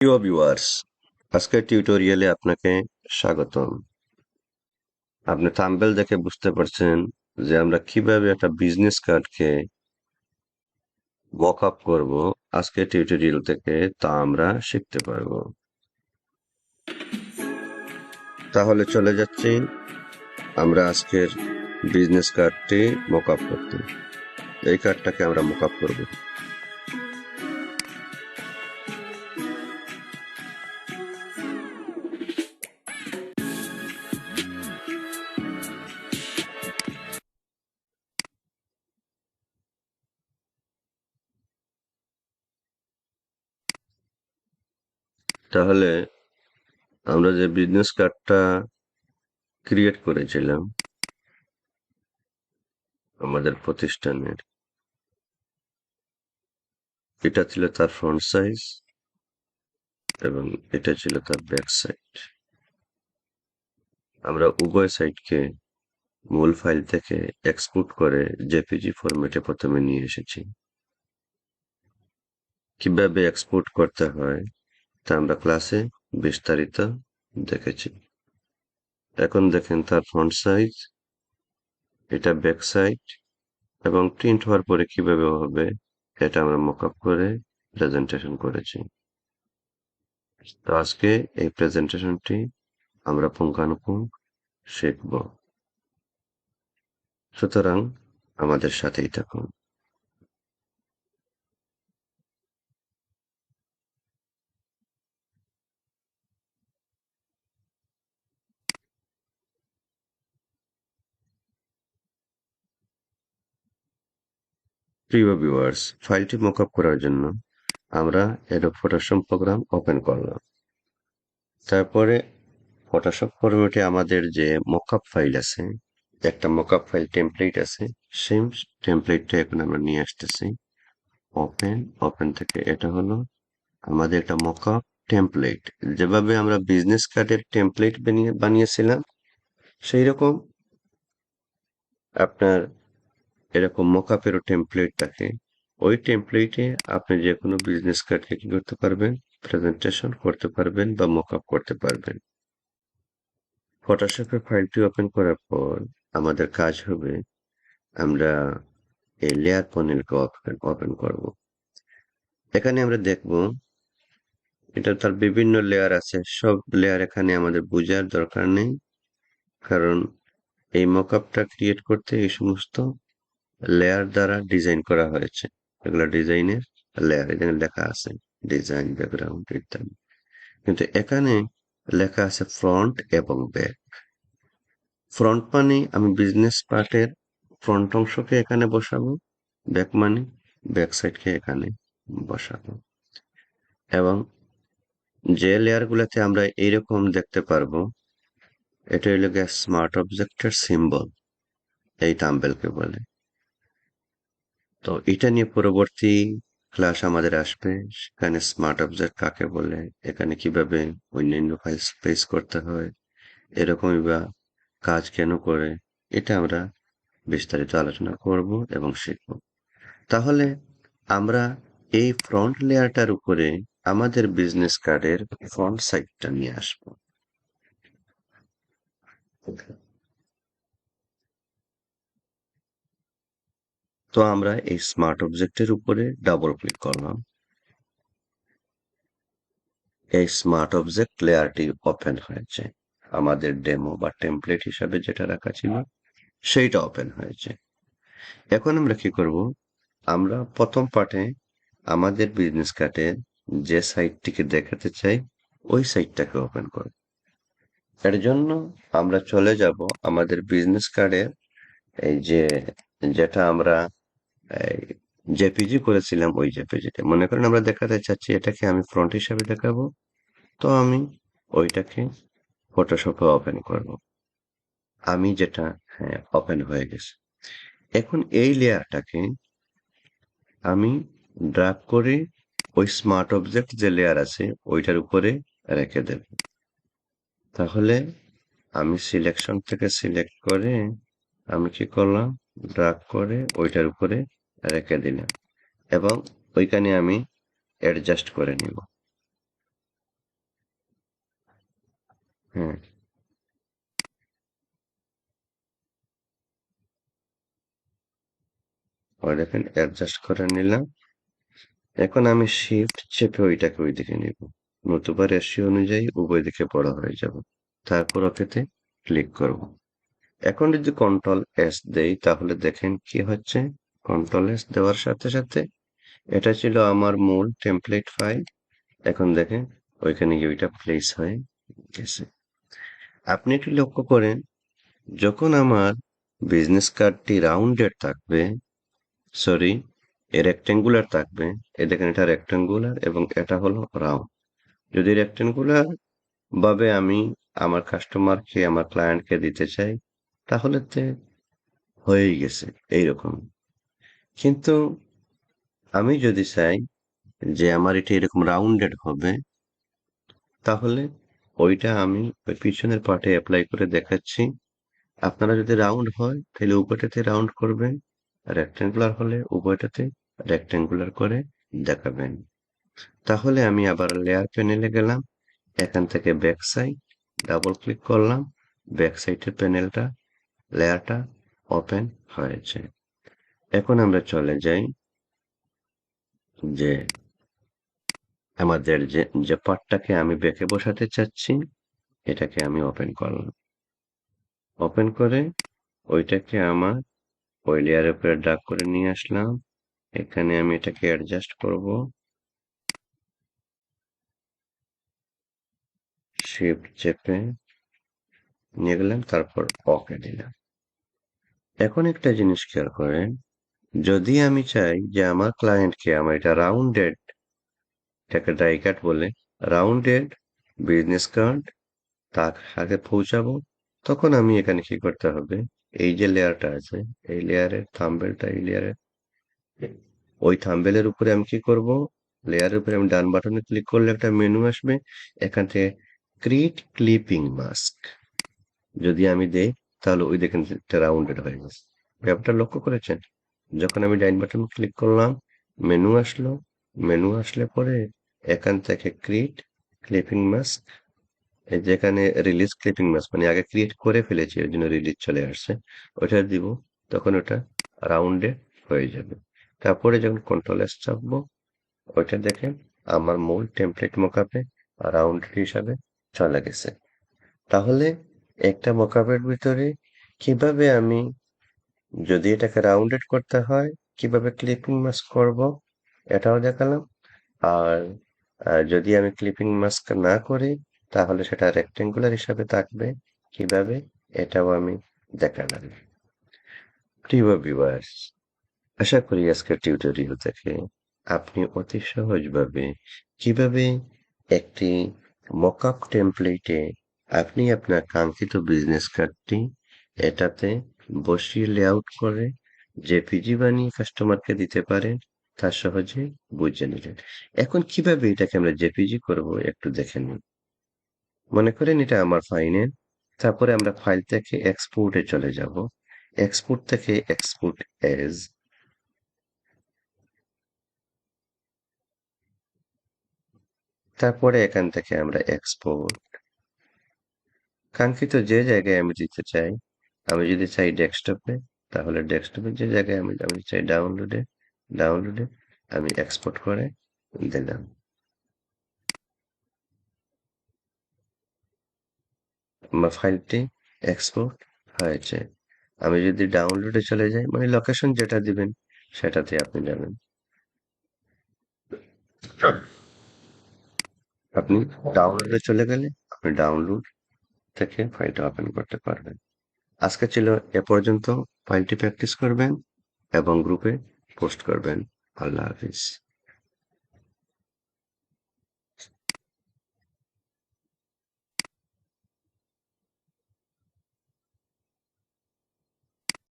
প্রিয় ভিউয়ার্স, আজকের টিউটোরিয়ালে আপনাকে স্বাগতম। আপনি থাম্বনেল দেখে বুঝতে পারছেন যে আমরা কিভাবে একটা বিজনেস কার্ডকে মক আপ করবো। আজকের টিউটোরিয়াল থেকে তা আমরা শিখতে পারবো। তাহলে চলে যাচ্ছি আমরা আজকের বিজনেস কার্ডটি মক আপ করতে। এই কার্ডটাকে আমরা মক আপ করবো। তাহলে আমরা যে বিজনেস কার্ডটা ক্রিয়েট করেছিলাম আমাদের প্রতিষ্ঠানের, এটা ছিল তার ফ্রন্ট সাইজ এবং এটা ছিল তার ব্যাক সাইড। আমরা উভয় সাইডকে মূল ফাইল থেকে এক্সপোর্ট করে জেপিজি ফরম্যাটে প্রথমে নিয়ে এসেছি। কিভাবে এক্সপোর্ট করতে হয় তা আমরা ক্লাসে বিস্তারিত দেখেছি। এখন দেখেন তার ফ্রন্ট সাইজ, এটা ব্যাক সাইড এবং প্রিন্ট হওয়ার পরে কিভাবে হবে এটা আমরা মকআপ করে প্রেজেন্টেশন করেছি। তো আজকে এই প্রেজেন্টেশনটি আমরা পুঙ্খানুপুঙ্খ শিখব। সুতরাং আমাদের সাথেই থাকুন। প্রিয় ভিউয়ার্স, ফাইলটি মকআপ করার জন্য আমরা অ্যাডোব ফটোশপ প্রোগ্রাম ওপেন করলাম। তারপরে ফটোশপ ফরম্যাটে আমাদের যে মকআপ ফাইল আছে, একটা মকআপ ফাইল টেমপ্লেট আছে, সেই টেমপ্লেটটা এখন আমরা নিয়ে আসতেছি। ওপেন থেকে এটা হলো আমাদের একটা মকআপ টেমপ্লেট। যেভাবে আমরা বিজনেস কার্ডের টেমপ্লেট বানিয়েছিলাম সেই রকম আপনার এরকম মকআপেরও টেমপ্লেট থাকে। ওই টেমপ্লেটে আপনি যে কোনো বিজনেস কার্ডকে কি করতে পারবেন, প্রেজেন্টেশন করতে পারবেন বা মকআপ করতে পারবেন। ফটোশপের ফাইলটি ওপেন করার পর আমাদের কাজ হবে আমরা এই লেয়ার প্যানেলকে ওপেন করব। এখানে আমরা দেখব এটা তার বিভিন্ন লেয়ার আছে। সব লেয়ার এখানে আমাদের বোঝার দরকার নেই, কারণ এই মকআপটা ক্রিয়েট করতে এই সমস্ত লেয়ার দ্বারা ডিজাইন করা হয়েছে। এগুলো ডিজাইনের লেয়ার, এখানে লেখা আছে ডিজাইন, ব্যাকগ্রাউন্ড ইত্যাদি। কিন্তু এখানে লেখা আছে ফ্রন্ট এবং ব্যাক। ফ্রন্ট মানে আমি বিজনেস পার্টের ফ্রন্ট অংশকে এখানে বসাবো, ব্যাক মানে ব্যাক সাইডকে এখানে বসাবো। এবং যে লেয়ার গুলাতে আমরা এইরকম দেখতে পারবো, এটা হলো গিয়ে স্মার্ট অবজেক্টের সিম্বল, এই থাম্বনেলকে বলে। তো এটা নিয়ে পরবর্তী ক্লাস আমাদের আসবে, সেখানে স্মার্ট অবজেক্ট কাকে বলে, এখানে কিভাবে অন্যান্য ফাইল স্পেস করতে হয়, এরকমই বা কাজ কেন করে, এটা আমরা বিস্তারিত আলোচনা করব এবং শিখব। তাহলে আমরা এই ফ্রন্ট লেয়ারটার উপরে আমাদের বিজনেস কার্ডের ফ্রন্ট সাইডটা নিয়ে আসব। তো আমরা এই স্মার্ট অবজেক্টের উপরে ডাবল ক্লিক করলাম। এই স্মার্ট অবজেক্ট লেয়ারটি ওপেন হয়েছে। আমাদের ডেমো বা টেমপ্লেট হিসাবে যেটা রাখা ছিল সেইটা ওপেন হয়েছে। এখন আমরা কি করব, আমরা প্রথম পার্টে আমাদের বিজনেস কার্ডের যে সাইটটিকে দেখাতে চাই ওই সাইটটাকে ওপেন করব। এর জন্য আমরা চলে যাব আমাদের বিজনেস কার্ডের এই যেটা আমরা জেপিজি করেছিলাম ওই জেপিজিতে। মনে করেন আমরা দেখাতে চাচ্ছি এটাকে আমি ফ্রন্ট হিসাবে দেখাবো, তো আমি ওইটাকে ফটোশপে ওপেন করব। আমি যেটা, হ্যাঁ, ওপেন হয়ে গেছে। এখন এই লেয়ারটাকে আমি ড্র্যাগ করে ওই স্মার্ট অবজেক্ট যে লেয়ার আছে ওইটার উপরে রেখে দেব। তাহলে আমি সিলেকশন থেকে সিলেক্ট করে আমি কি করলাম, ড্র্যাগ করে ওইটার উপরে রেখে দিলাম এবং ওইখানে আমি অ্যাডজাস্ট করে নিব। হ্যাঁ, ওই দেখেন অ্যাডজাস্ট করে নিলাম। এখন আমি শিফট চেপে ওইটাকে ওইদিকে নিব, নতুবা রেশিও অনুযায়ী উভয় দিকে বড় হয়ে যাবে। তারপর ওকেতে ক্লিক করব। এখন যদি কন্ট্রোল এস দেই তাহলে দেখেন কি হচ্ছে। কন্ট্রোল এস দেওয়ার সাথে সাথে এটা ছিল আমার মূল টেমপ্লেট ফাইল। এখন দেখেন ওইখানে গিয়ে ওইটা প্লেস হয়ে গেছে। আপনি একটু লক্ষ্য করেন, যখন আমার বিজনেস কার্ডটি রাউন্ডেড থাকবে, সরি, রেক্টেঙ্গুলার থাকবে, এই দেখেন এটা রেক্টেঙ্গুলার এবং এটা হলো রাউন্ড। যদি রেক্টেঙ্গুলার ভাবে আমি আমার কাস্টমারকে, আমার ক্লায়েন্টকে দিতে চাই, তাহলে তো হয়েই গেছে এইরকম। কিন্তু আমি যদি চাই যে আমার এটা এরকম রাউন্ডেড হবে, তাহলে ওইটা আমি ওই পিছনের পার্টে অ্যাপ্লাই করে দেখাচ্ছি। আপনারা যদি রাউন্ড হয় তাহলে উভয়টাতে রাউন্ড করবেন, রেক্টেঙ্গুলার হলে উভয়টাতে রেক্টেঙ্গুলার করে দেখাবেন। তাহলে আমি আবার লেয়ার প্যানেলে গেলাম, এখান থেকে ব্যাক সাইড ডাবল ক্লিক করলাম, ব্যাক সাইডের প্যানেলটা, লেয়ারটা ওপেন হয়েছে। এখন আমরা চলে যাই যে আমাদের যে পার্টটাকে আমি ব্যাকে বসাতে চাচ্ছি, এটাকে আমি ওপেন করলাম। ওপেন করে ওইটাকে আমার ওই লেয়ারের উপরে ড্রাগ করে নিয়ে আসলাম। এখানে আমি এটাকে অ্যাডজাস্ট করব, শিফট চেপে নিয়ে গেলাম, তারপর ওকে দিলাম। এখন একটা জিনিস খেয়াল করেন, যদি আমি চাই যে আমার ক্লায়েন্টকে আমার এটা রাউন্ডেড, এটাকে ডাই কাট বলে, রাউন্ডেড বিজনেস কার্ড তার আগে পৌঁছাবো, তখন আমি এখানে কি করতে হবে, এই যে লেয়ারটা আছে, এই লেয়ারের থাম্বেলটা, এই লেয়ারের ওই থাম্বেলের উপরে আমি কি করব, লেয়ারের উপরে আমি ডান বাটনে ক্লিক করলে একটা মেনু আসবে, এখান থেকে ক্রিয়েট ক্লিপিং মাস্ক যদি আমি দেই, তাহলে ওই দেখেন এটা রাউন্ডেড হয়ে গেছে। ব্যাপারটা লক্ষ্য করেছেন? যখন আমি ডাইন বাটন ক্লিক করলাম, মেনু আসলো, মেনু আসলে পরে এখান থেকে ক্রিয়েট ক্লিপিং মাস্ক, এই যেখানে রিলিজ ক্লিপিং মাস্ক মানে আগে ক্রিয়েট করে ফেলেছি ওই জন্য রিলিজ চলে আসছে, ওটা দিব, তখন ওটা রাউন্ডে হয়ে যাবে। তারপরে যখন কন্ট্রোল এস চাপবো, ওইটা দেখেন আমার মূল টেমপ্লেট মকআপে রাউন্ড হিসাবে চলে গেছে। তাহলে একটা মকআপের ভিতরে কিভাবে আমি, যদি এটাকে রাউন্ডেড করতে হয় কিভাবে ক্লিপিং মাস্ক করব এটাও দেখালাম। আর যদি আমি ক্লিপিং মাস্ক না করি তাহলে সেটা রেক্টেঙ্গুলার হিসাবে থাকবে কিভাবে, এটাও আমি দেখালাম। প্রিয় ভিউয়ার্স, আশা করি আজকের টিউটোরিয়াল থেকে আপনি অতি সহজভাবে কিভাবে একটি মকআপ টেমপ্লেটে আপনি আপনার কাঙ্ক্ষিত বিজনেস কার্ডটি এটাতে বসিয়ে লেআউট করে জেপিজি বানিয়ে কাস্টমারকে দিতে পারেন, তা সহজে বুঝে নিলেন। এখন কিভাবে এটাকে আমরা জেপিজি করব একটু দেখে নিন। মনে করেন এটা আমার ফাইলের, তারপরে আমরা ফাইল থেকে এক্সপোর্টে চলে যাব, এক্সপোর্ট থেকে এক্সপোর্ট এজ, তারপরে এখান থেকে আমরা এক্সপোর্ট কাঙ্ক্ষিত যে জায়গায় আমি দিতে চাই, আমি যদি চাই ডেস্কটপে তাহলে ডেস্কটপের যে জায়গায় আমি চাই ডাউনলোডে, ডাউনলোডে আমি এক্সপোর্ট করে দিলাম। আমার ফাইলটি এক্সপোর্ট হয়েছে। আমি যদি ডাউনলোডে চলে যাই, মানে লোকেশন যেটা দিবেন সেটাতে আপনি যাবেন, আপনি ডাউনলোডে চলে গেলে আপনি ডাউনলোড থেকে ফাইলটা ওপেন করতে পারবেন। আজকে ছিল এ পর্যন্ত। ফাইলটি প্র্যাকটিস করবেন এবং গ্রুপে পোস্ট করবেন। আল্লাহ হাফিজ।